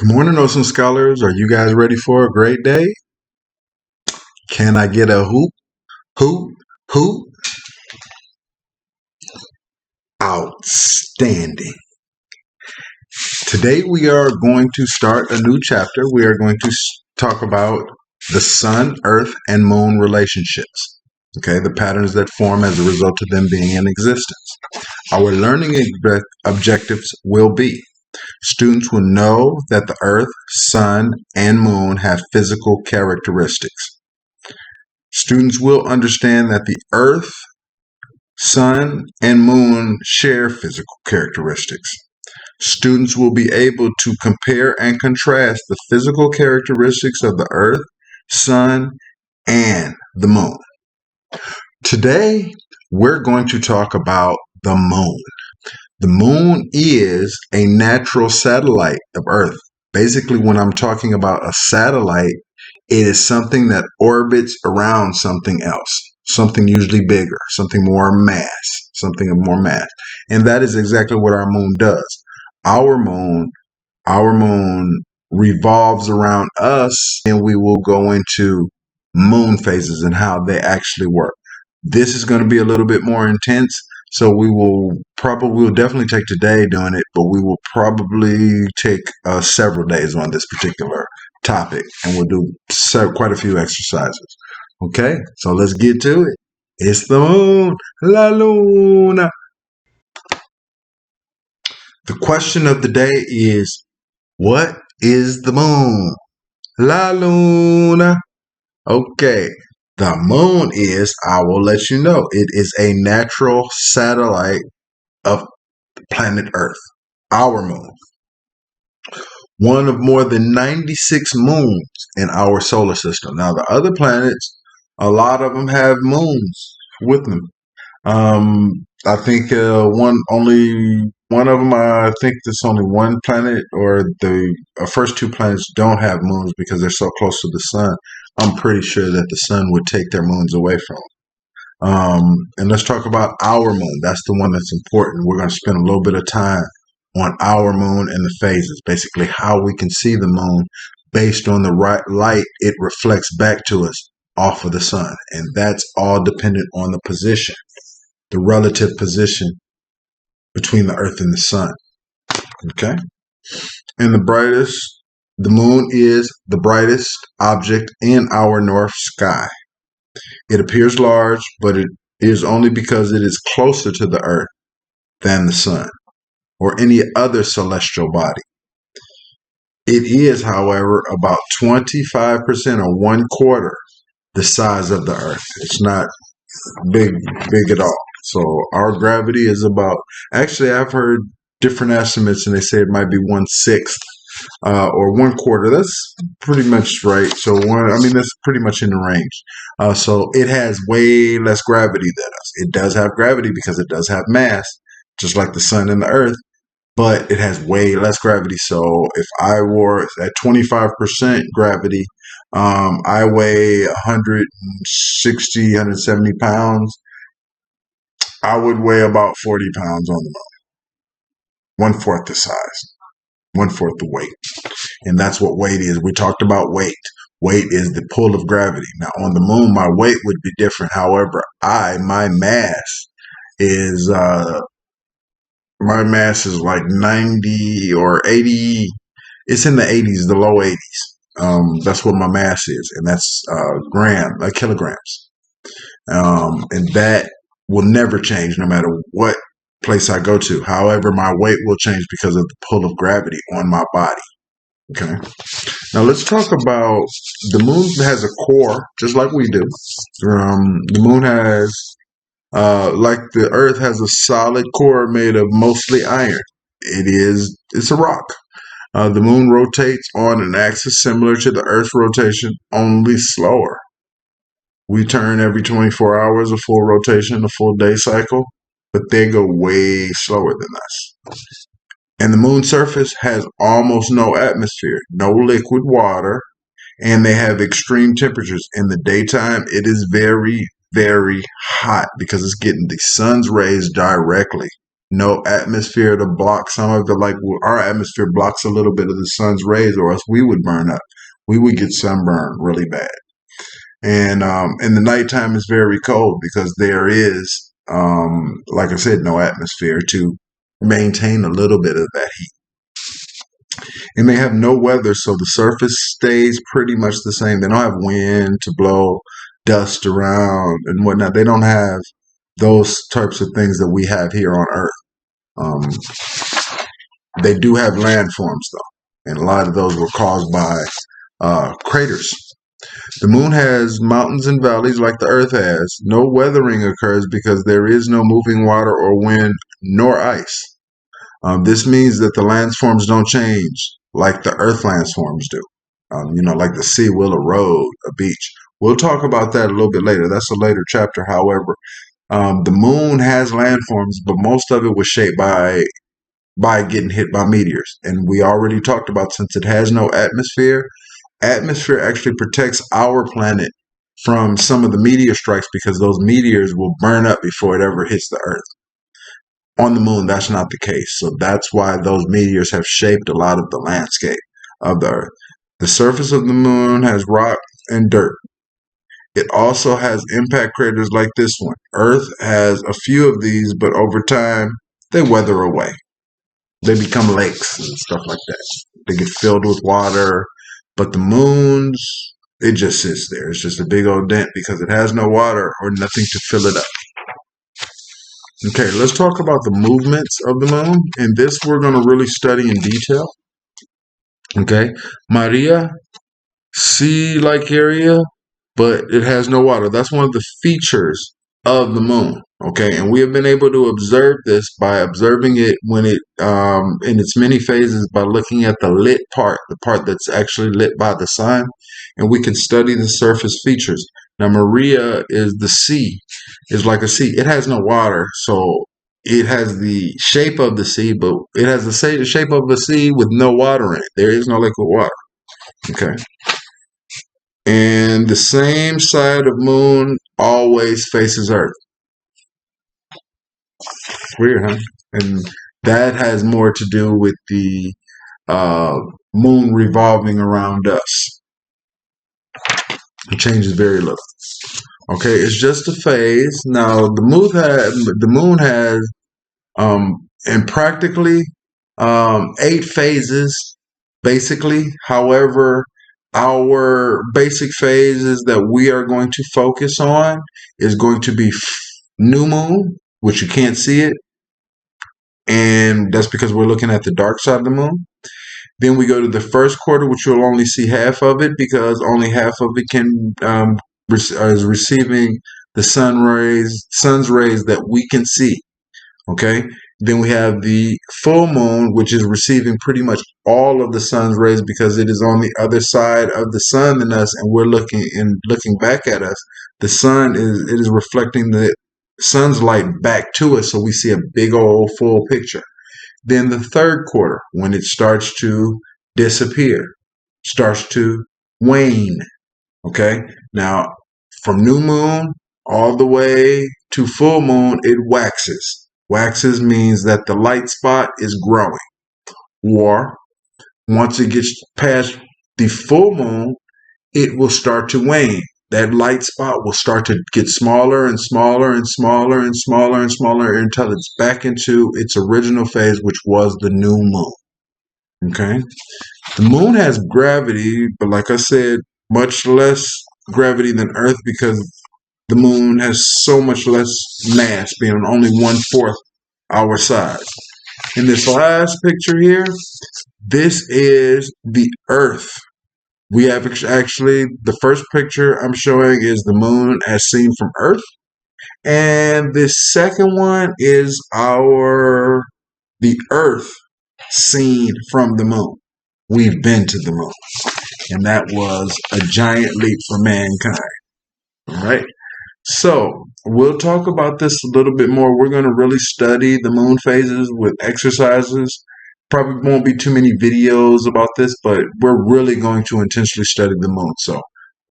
Good morning, Ocean Scholars. Are you guys ready for a great day? Can I get a hoop, hoop, hoop? Outstanding. Today we are going to start a new chapter. We are going to talk about the sun, earth, and moon relationships. Okay, the patterns that form as a result of them being in existence. Our learning objectives will be: students will know that the earth, sun, and moon have physical characteristics. Students will understand that the earth, sun, and moon share physical characteristics. Students will be able to compare and contrast the physical characteristics of the earth, sun, and the moon. Today, we're going to talk about the moon. The moon is a natural satellite of Earth. Basically, when I'm talking about a satellite, it is something that orbits around something else, something usually bigger, something more mass, something of more mass. And that is exactly what our moon does. Our moon revolves around us, and we will go into moon phases and how they actually work. This is going to be a little bit more intense, so we'll definitely take today doing it, but we will probably take several days on this particular topic, and we'll do quite a few exercises. Okay, so let's get to it. It's the moon, la luna. The question of the day is, what is the moon? La luna. Okay, the moon is, I will let you know, it is a natural satellite of planet Earth, our moon. One of more than 96 moons in our solar system. Now, the other planets, a lot of them have moons with them. I think only one of them, I think there's only one planet, or the first two planets don't have moons because they're so close to the sun. I'm pretty sure that the sun would take their moons away from them. And let's talk about our moon. That's the one that's important. We're going to spend a little bit of time on our moon and the phases, basically how we can see the moon based on the right light it reflects back to us off of the sun. And that's all dependent on the position, the relative position between the earth and the sun. Okay? And the moon is the brightest object in our north sky. It appears large, but it is only because it is closer to the earth than the sun or any other celestial body. It is, however, about 25% or 1/4 the size of the earth. It's not big at all. So our gravity is about, actually I've heard different estimates, and they say it might be 1/6 or 1/4. That's pretty much right. So that's pretty much in the range. So it has way less gravity than us. It does have gravity because it does have mass, just like the sun and the earth, but it has way less gravity. So if I were at 25% gravity, I weigh 160, 170 pounds. I would weigh about 40 pounds on the moon. 1/4 the size, 1/4 the weight. And that's what weight is. We talked about weight. Weight is the pull of gravity. Now on the moon, my weight would be different. However, my mass is like 90 or 80. It's in the 80s, the low 80s. That's what my mass is, and that's kilograms. And that will never change no matter what place I go to. However, my weight will change because of the pull of gravity on my body. Okay. Now let's talk about the moon. Has a core, just like we do. The moon has, like the earth, has a solid core made of mostly iron. It's a rock. The moon rotates on an axis similar to the earth's rotation, only slower. We turn every 24 hours, a full rotation, a full day cycle, but they go way slower than us. And the moon's surface has almost no atmosphere, no liquid water, and they have extreme temperatures. In the daytime, it is very, very hot because it's getting the sun's rays directly no atmosphere to block some of it. Like our atmosphere blocks a little bit of the sun's rays, or else we would burn up. We would get sunburned really bad. And in the nighttime, it's very cold because there is, like I said, no atmosphere to maintain a little bit of that heat. It may have no weather, so the surface stays pretty much the same. They don't have wind to blow dust around and whatnot. They don't have those types of things that we have here on Earth. They do have landforms, though, and a lot of those were caused by craters. The moon has mountains and valleys like the Earth has. No weathering occurs because there is no moving water or wind nor ice. This means that the landforms don't change like the Earth landforms do. Like the sea will erode a beach. We'll talk about that a little bit later. That's a later chapter. However, the moon has landforms, but most of it was shaped by getting hit by meteors. And we already talked about, since it has no atmosphere actually protects our planet from some of the meteor strikes, because those meteors will burn up before it ever hits the Earth. On the moon, that's not the case. So that's why those meteors have shaped a lot of the landscape of the Earth. The surface of the moon has rock and dirt. It also has impact craters like this one. Earth has a few of these, but over time, they weather away. They become lakes and stuff like that. They get filled with water. But the moon's, it just sits there. It's just a big old dent because it has no water or nothing to fill it up. Okay, let's talk about the movements of the moon. And this we're going to really study in detail. Okay, Maria, sea-like area, but it has no water. That's one of the features of the moon. Okay, and we have been able to observe this by observing it when it in its many phases, by looking at the lit part, the part that's actually lit by the sun, and we can study the surface features. Now, Maria is the sea, is like a sea. It has no water, so it has the shape of the sea, but it has the shape of a sea with no water in it. There is no liquid water. Okay. And the same side of moon always faces Earth. Weird, huh? And that has more to do with the moon revolving around us. It changes very little. Okay, it's just a phase. Now the moon has and practically 8 phases, basically. However, our basic phases that we are going to focus on is going to be new moon, which you can't see it, and that's because we're looking at the dark side of the moon. Then we go to the first quarter, which you'll only see half of it, because only half of it is receiving the sun's rays that we can see. Okay. Then we have the full moon, which is receiving pretty much all of the sun's rays because it is on the other side of the sun than us, and we're looking back at us. The sun is reflecting the sun's light back to us, so we see a big old full picture. Then the third quarter, when it starts to disappear, starts to wane. Okay, now from new moon all the way to full moon, it waxes. Waxes means that the light spot is growing. Or once it gets past the full moon, it will start to wane. That light spot will start to get smaller and smaller and smaller and smaller and smaller until it's back into its original phase, which was the new moon. Okay? The moon has gravity, but like I said, much less gravity than Earth, because the moon has so much less mass, being only 1/4 our size. In this last picture here, this is the Earth. We have actually, the first picture I'm showing is the moon as seen from Earth. And the second one is the Earth seen from the moon. We've been to the moon. And that was a giant leap for mankind. All right. So we'll talk about this a little bit more. We're going to really study the moon phases with exercises. Probably won't be too many videos about this, but we're really going to intentionally study the moon. So